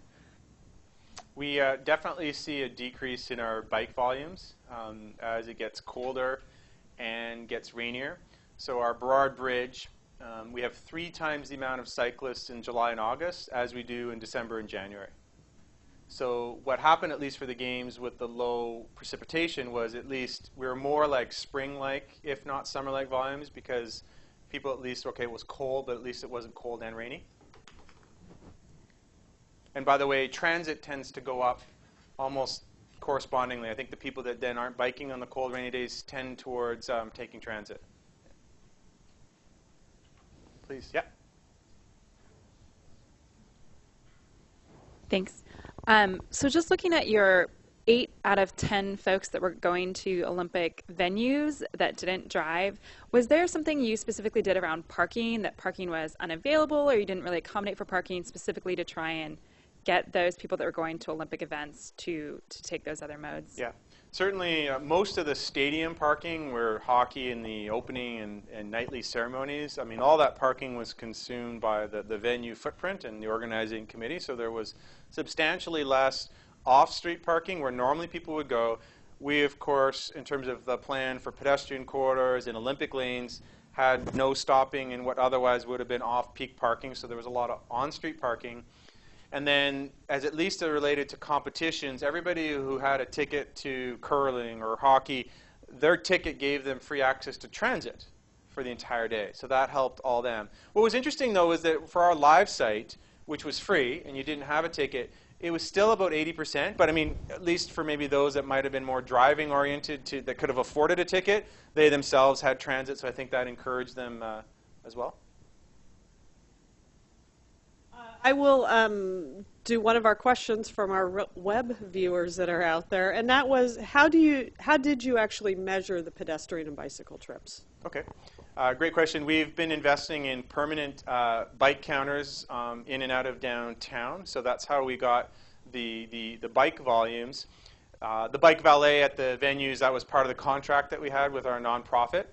We definitely see a decrease in our bike volumes as it gets colder and gets rainier. So our Burrard Bridge, we have 3 times the amount of cyclists in July and August as we do in December and January. So what happened, at least for the games with the low precipitation, was at least we were more like spring-like, if not summer-like volumes, because people at least, okay, it was cold, but at least it wasn't cold and rainy. And by the way, transit tends to go up almost correspondingly. I think the people that then aren't biking on the cold, rainy days tend towards taking transit. Please, yeah. Thanks. So just looking at your 8 out of 10 folks that were going to Olympic venues that didn't drive, was there something you specifically did around parking, that parking was unavailable, or you didn't really accommodate for parking specifically to try and get those people that were going to Olympic events to take those other modes? Yeah. Certainly, most of the stadium parking where hockey in the opening and nightly ceremonies, I mean, all that parking was consumed by the venue footprint and the organizing committee. So there was substantially less off-street parking where normally people would go. We, of course, in terms of the plan for pedestrian corridors and Olympic lanes, had no stopping in what otherwise would have been off-peak parking. So there was a lot of on-street parking. And then, as at least related to competitions, everybody who had a ticket to curling or hockey, their ticket gave them free access to transit for the entire day. So that helped all them. What was interesting, though, is that for our live site, which was free, and you didn't have a ticket, It was still about 80%, but I mean, at least for maybe those that might have been more driving oriented that could have afforded a ticket, they themselves had transit, so I think that encouraged them as well. I will do one of our questions from our web viewers that are out there, and that was, how did you actually measure the pedestrian and bicycle trips? Okay, great question. We've been investing in permanent bike counters in and out of downtown, so that's how we got the bike volumes. The bike valet at the venues, that was part of the contract that we had with our nonprofit.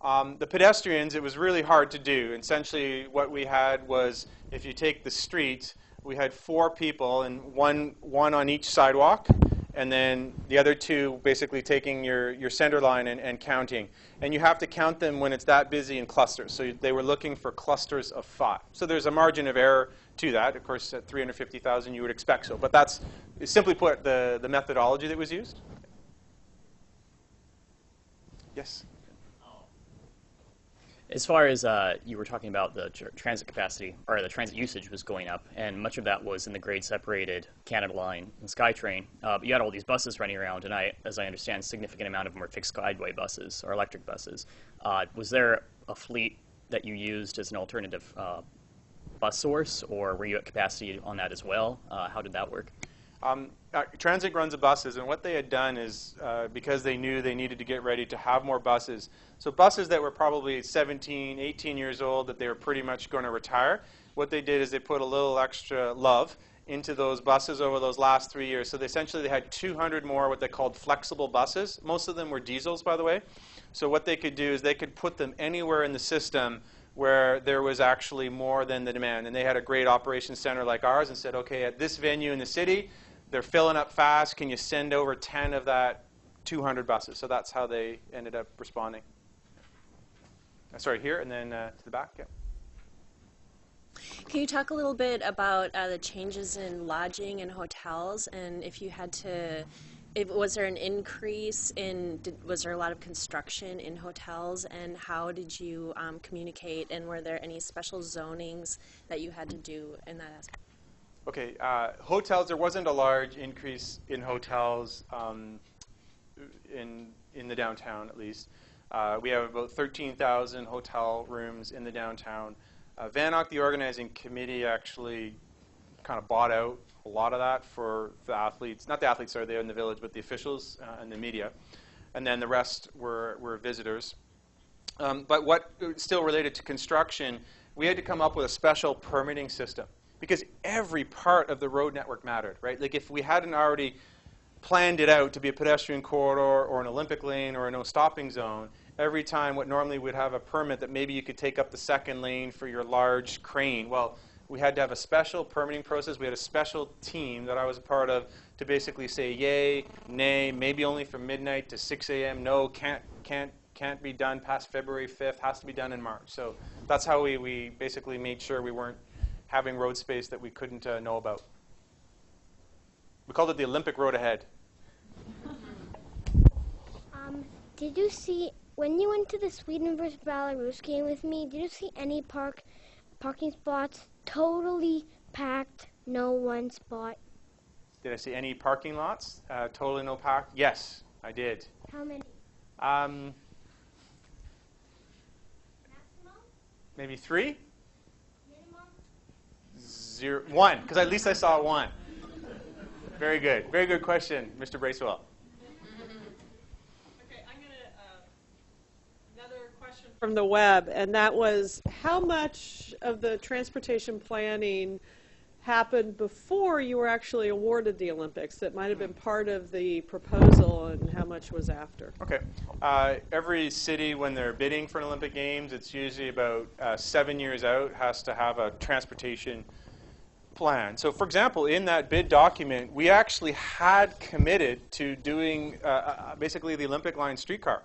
The pedestrians, it was really hard to do. Essentially, what we had was, if you take the street, we had 4 people, and one on each sidewalk, and then the other 2 basically taking your center line and counting. And you have to count them when it's that busy in clusters. So they were looking for clusters of 5. So there's a margin of error to that. Of course, at 350,000, you would expect so. But that's, simply put, the methodology that was used. Yes? As far as you were talking about the transit capacity, or the transit usage was going up, and much of that was in the grade-separated Canada Line and SkyTrain. But you had all these buses running around, and as I understand, a significant amount of them were fixed guideway buses or electric buses. Was there a fleet that you used as an alternative bus source, or were you at capacity on that as well? How did that work? Transit runs the buses, and what they had done is, because they knew they needed to get ready to have more buses, so buses that were probably 17, 18 years old that they were pretty much going to retire, what they did is they put a little extra love into those buses over those last 3 years. So they had 200 more what they called flexible buses. Most of them were diesels, by the way. So what they could do is they could put them anywhere in the system where there was actually more than the demand. And they had a great operations center like ours and said, okay, at this venue in the city, they're filling up fast. Can you send over 10 of that 200 buses? So that's how they ended up responding. Sorry, here, and then to the back. Yeah. Can you talk a little bit about the changes in lodging and hotels, and if you had to, was there an increase in, was there a lot of construction in hotels, and how did you communicate, and were there any special zonings that you had to do in that aspect? Okay, hotels, there wasn't a large increase in hotels in the downtown, at least. We have about 13,000 hotel rooms in the downtown. VANOC, the organizing committee, actually kind of bought out a lot of that for the athletes. Not the athletes, sorry, they're in the village, but the officials and the media. And then the rest were visitors. But what still related to construction, we had to come up with a special permitting system because every part of the road network mattered, right? Like if we hadn't already planned it out to be a pedestrian corridor or an Olympic lane or a no stopping zone, every time what normally would have a permit that maybe you could take up the second lane for your large crane, well, we had to have a special permitting process. We had a special team that I was a part of to basically say yay, nay, maybe only from midnight to 6 a.m. No, can't be done past February 5th, has to be done in March. So that's how we basically made sure we weren't having road space that we couldn't know about. We called it the Olympic Road Ahead. Did you see, when you went to the Sweden versus Belarus game with me, did you see any parking spots totally packed, no one spot? Did I see any parking lots? Totally no park? Yes, I did. How many? Maximum? Maybe 3? Minimum? 1, because at least I saw 1. Very good. Very good question, Mr. Bracewell. Okay, I'm going to, another question from the web, and that was, how much of the transportation planning happened before you were actually awarded the Olympics that might have been part of the proposal, and how much was after? Okay. Every city, when they're bidding for an Olympic Games, it's usually about 7 years out, has to have a transportation plan. So, for example, in that bid document, we actually had committed to doing basically the Olympic line streetcar.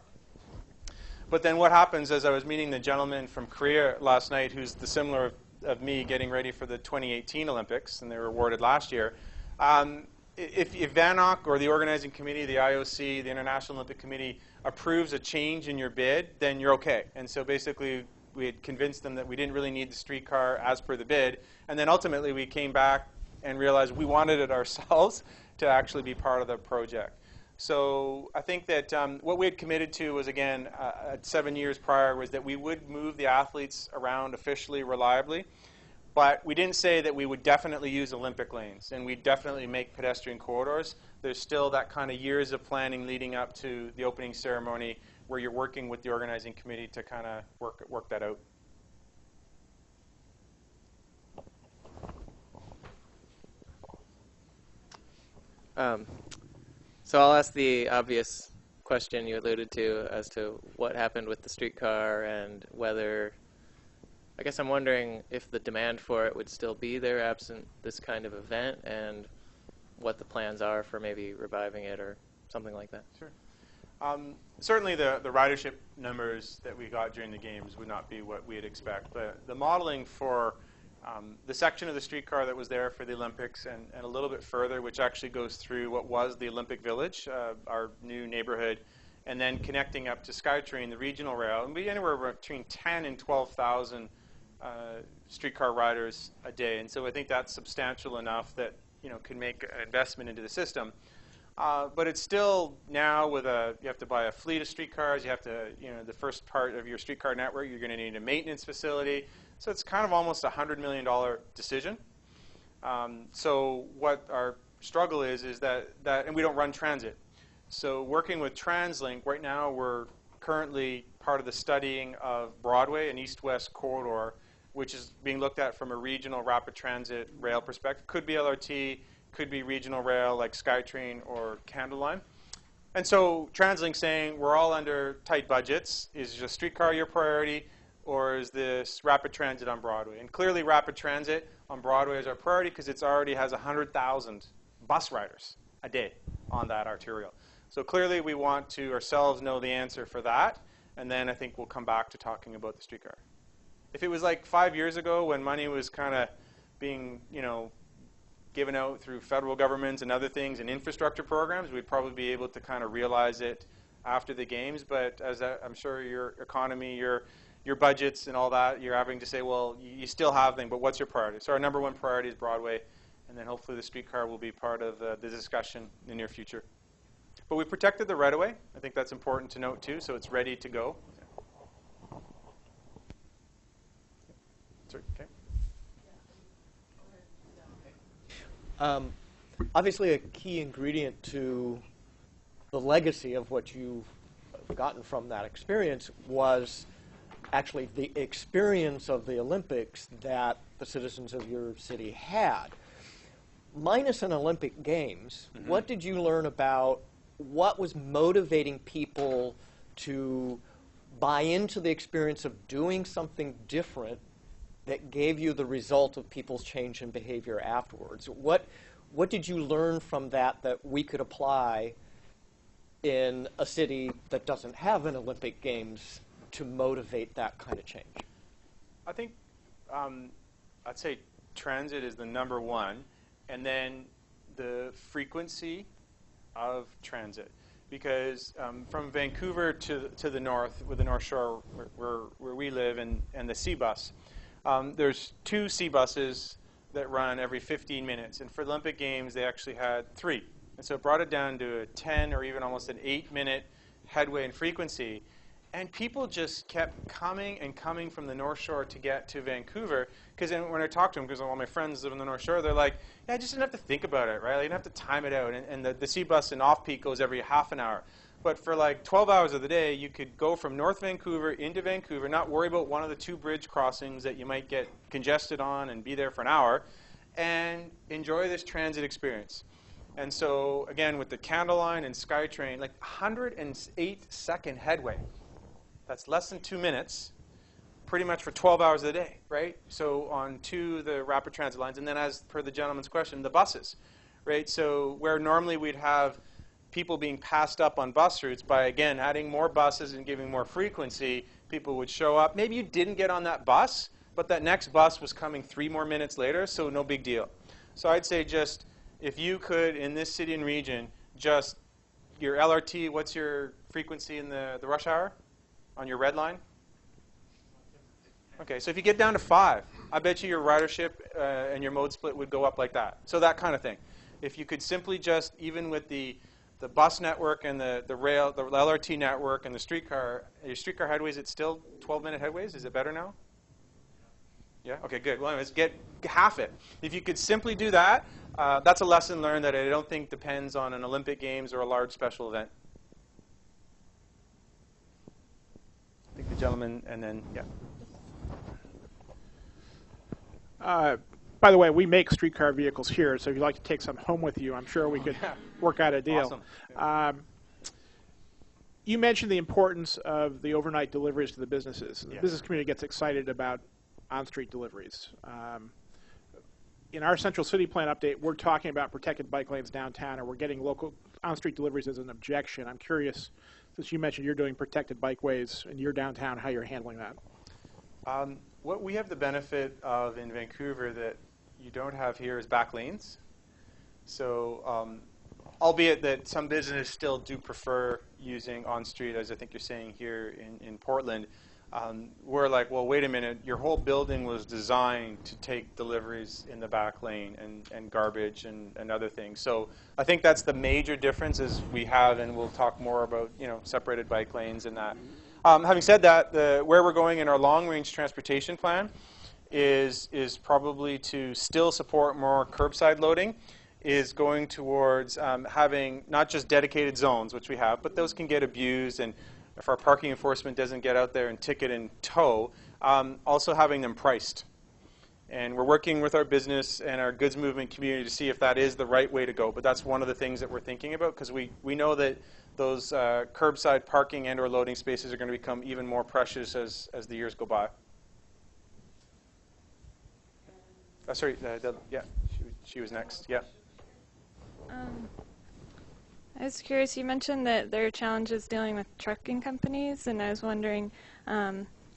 But then what happens, as I was meeting the gentleman from Korea last night, who's the similar of me getting ready for the 2018 Olympics, and they were awarded last year, if VANOC or the organizing committee, the IOC, the International Olympic Committee, approves a change in your bid, then you're okay. And so basically, we had convinced them that we didn't really need the streetcar as per the bid. And then ultimately, we came back and realized we wanted it ourselves to actually be part of the project. So I think that what we had committed to was, again, 7 years prior, was that we would move the athletes around officially, reliably. But we didn't say that we would definitely use Olympic lanes, and we'd definitely make pedestrian corridors. There's still that kind of years of planning leading up to the opening ceremony where you're working with the organizing committee to kind of work that out. So I'll ask the obvious question you alluded to as to what happened with the streetcar and whether, I guess I'm wondering if the demand for it would still be there absent this kind of event, and what the plans are for maybe reviving it or something like that. Sure. Certainly the ridership numbers that we got during the games would not be what we'd expect. The modeling for the section of the streetcar that was there for the Olympics and a little bit further, which actually goes through what was the Olympic Village, our new neighborhood, and then connecting up to SkyTrain, the regional rail, and be anywhere between 10 and 12,000 streetcar riders a day. And so I think that's substantial enough that can make an investment into the system. But it's still now with you have to buy a fleet of streetcars. You have to, the first part of your streetcar network, you're going to need a maintenance facility. So it's kind of almost a $100 million decision. So what our struggle is that, and we don't run transit. So working with TransLink, right now we're currently part of the studying of Broadway, an east-west corridor, which is being looked at from a regional rapid transit rail perspective. Could be LRT, could be regional rail like SkyTrain or Canada Line. And so TransLink saying we're all under tight budgets. Is just streetcar your priority, or is this rapid transit on Broadway? And clearly rapid transit on Broadway is our priority because it already has 100,000 bus riders a day on that arterial. So clearly we want to ourselves know the answer for that, and then I think we'll come back to talking about the streetcar. If it was like 5 years ago when money was kind of being, given out through federal governments and other things and infrastructure programs, we'd probably be able to kind of realize it after the games. But as I'm sure your economy, your budgets and all that, you're having to say, well, you still have them, but what's your priority? So our number one priority is Broadway, and then hopefully the streetcar will be part of the discussion in the near future. But we protected the right-of-way. I think that's important to note too, so it's ready to go. Sorry, okay. Obviously, a key ingredient to the legacy of what you've gotten from that experience was actually the experience of the Olympics that the citizens of your city had. Minus an Olympic Games, what did you learn about what was motivating people to buy into the experience of doing something different that gave you the result of people's change in behavior afterwards? What did you learn from that we could apply in a city that doesn't have an Olympic Games to motivate that kind of change? I think I'd say transit is the number one, and then the frequency of transit. Because from Vancouver to the north, with the North Shore where we live, and the C bus, there's 2 C buses that run every 15 minutes. And for the Olympic Games, they actually had 3. And so it brought it down to a 10 or even almost an 8-minute headway in frequency. And people just kept coming and coming from the North Shore to get to Vancouver. Because when I talk to them, because all my friends live in the North Shore, they're like, yeah, I just didn't have to think about it, right? I didn't have to time it out. And the C bus in off-peak goes every half an hour. But for like 12 hours of the day, you could go from North Vancouver into Vancouver, not worry about one of the 2 bridge crossings that you might get congested on and be there for an hour, and enjoy this transit experience. And so, again, with the Canada Line and SkyTrain, like 108-second headway. That's less than 2 minutes, pretty much for 12 hours of the day, right? So on the rapid transit lines, and then as per the gentleman's question, the buses, right? So where normally we'd have people being passed up on bus routes, by, again, adding more buses and giving more frequency, people would show up. Maybe you didn't get on that bus, but that next bus was coming 3 more minutes later, so no big deal. So I'd say just, if you could, in this city and region, just your LRT, what's your frequency in the rush hour on your red line? Okay, so if you get down to 5, I bet you your ridership and your mode split would go up like that. So that kind of thing. If you could simply just, even with the bus network and the rail, the LRT network and the streetcar, your streetcar headways, it's still 12-minute headways? Is it better now? Yeah? Okay, good. Well, anyways, get half it. If you could simply do that, that's a lesson learned that I don't think depends on an Olympic Games or a large special event. I think the gentleman, and then, yeah. By the way, we make streetcar vehicles here, so if you'd like to take some home with you, I'm sure we could work out a deal. Awesome. You mentioned the importance of the overnight deliveries to the businesses. The business community gets excited about on-street deliveries. In our Central City Plan update, we're talking about protected bike lanes downtown, and we're getting local on-street deliveries as an objection. I'm curious, since you mentioned you're doing protected bikeways in your downtown, how you're handling that. What we have the benefit of in Vancouver that you don't have here is back lanes. So albeit that some businesses still do prefer using on-street, as I think you're saying here in Portland, we're like, well, wait a minute, your whole building was designed to take deliveries in the back lane and garbage and other things. So I think that's the major difference is we have, and we'll talk more about, separated bike lanes and that. Having said that, where we're going in our long-range transportation plan is probably to still support more curbside loading, is going towards having not just dedicated zones, which we have, but those can get abused, and if our parking enforcement doesn't get out there and ticket and tow, also having them priced. And we're working with our business and our goods movement community to see if that is the right way to go. But that's one of the things that we're thinking about, because we know that those curbside parking and or loading spaces are going to become even more precious as the years go by. Sorry, yeah, she was next. Yeah. I was curious, you mentioned that there are challenges dealing with trucking companies, and I was wondering,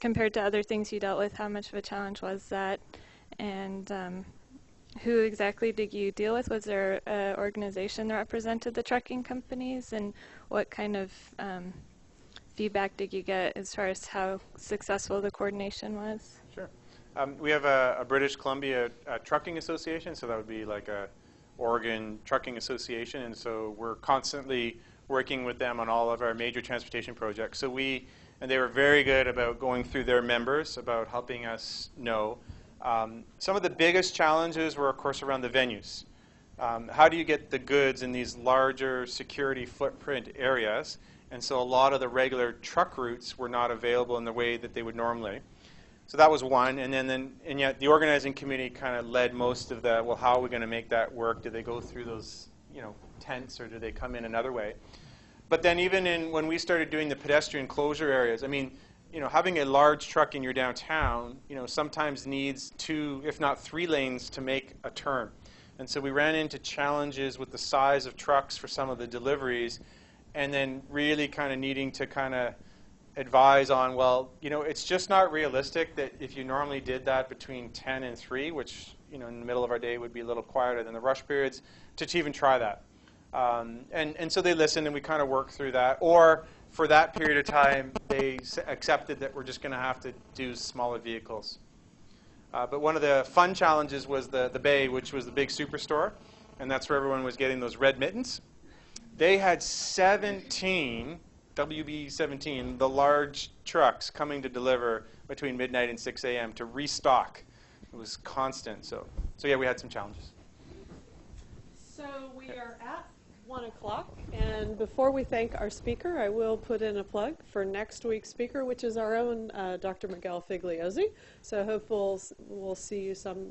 compared to other things you dealt with, how much of a challenge was that? And who exactly did you deal with? Was there an organization that represented the trucking companies? And what kind of feedback did you get as far as how successful the coordination was? Sure. We have a British Columbia Trucking Association, so that would be like a Oregon Trucking Association, and so we're constantly working with them on all of our major transportation projects. So and they were very good about going through their members, about helping us know. Some of the biggest challenges were, of course, around the venues. How do you get the goods in these larger security footprint areas? And so a lot of the regular truck routes were not available in the way that they would normally. So that was one, and yet the organizing committee kind of led most of the, well, how are we going to make that work? Do they go through those, tents, or do they come in another way? But then even when we started doing the pedestrian closure areas, I mean, having a large truck in your downtown, sometimes needs 2, if not 3 lanes to make a turn. And so we ran into challenges with the size of trucks for some of the deliveries, and then really kind of needing to advise on, well, it's just not realistic that if you normally did that between 10 and 3, which, in the middle of our day would be a little quieter than the rush periods, to even try that. And so they listened, and we kind of worked through that. Or for that period of time, they accepted that we're just going to have to do smaller vehicles. But one of the fun challenges was the Bay, which was the big superstore, and that's where everyone was getting those red mittens. They had 17 WB-17, the large trucks coming to deliver between midnight and 6 a.m. to restock. It was constant. So yeah, we had some challenges. So we are at 1 o'clock, and before we thank our speaker, I will put in a plug for next week's speaker, which is our own Dr. Miguel Figliozzi. So hope we'll see some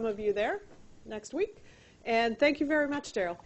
of you there next week. And thank you very much, Daryl.